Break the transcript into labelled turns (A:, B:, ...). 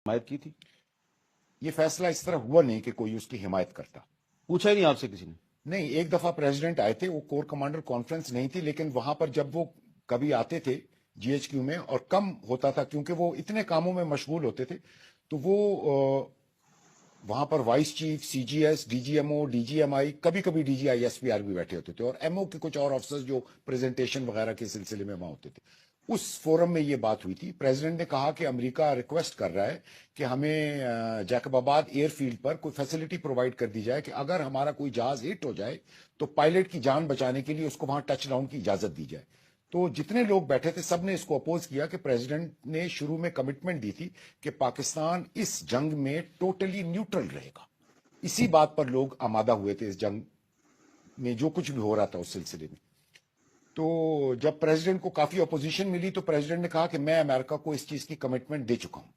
A: حمایت کی تھی؟
B: یہ فیصلہ اس طرح ہوا نہیں کہ کوئی اس کی حمایت کرتا.
A: پوچھا ہی نہیں آپ سے کسی نے؟
B: نہیں, ایک دفعہ پریزیڈنٹ آئے تھے, وہ کور کمانڈر کانفرنس نہیں تھی, لیکن وہاں پر جب وہ کبھی آتے تھے جی ایچ کیو میں, اور کم ہوتا تھا کیونکہ وہ اتنے کاموں میں مشغول ہوتے تھے, تو وہ وہاں پر vice chief, C G S, D G M O, D G M I, کبھی کبھی D G I S P R بھی بیٹھے ہوتے تھے, اور ایم او کے کچھ اور آفیسرز جو پریزنٹیشن وغیرہ کے سلسلے میں وہاں ہوتے تھے. اس فورم میں یہ بات ہوئی تھی. پریزیڈنٹ نے کہا کہ امریکہ ریکویسٹ کر رہا ہے کہ ہمیں جیکب آباد ایئر فیلڈ پر کوئی فیسلٹی پرووائڈ کر دی جائے کہ اگر ہمارا کوئی جہاز ہٹ ہو جائے تو پائلٹ کی جان بچانے کے لیے اس کو وہاں ٹچ ڈاؤن کی اجازت دی جائے. تو جتنے لوگ بیٹھے تھے سب نے اس کو اپوز کیا کہ پریزیڈنٹ نے شروع میں کمٹمنٹ دی تھی کہ پاکستان اس جنگ میں ٹوٹلی نیوٹرل رہے گا. اسی بات پر لوگ آمادہ ہوئے تھے اس جنگ میں, جو کچھ بھی ہو رہا تھا اس سلسلے میں. تو جب پریزیڈنٹ کو کافی اپوزیشن ملی تو پریزیڈنٹ نے کہا کہ میں امریکہ کو اس چیز کی کمٹمنٹ دے چکا ہوں.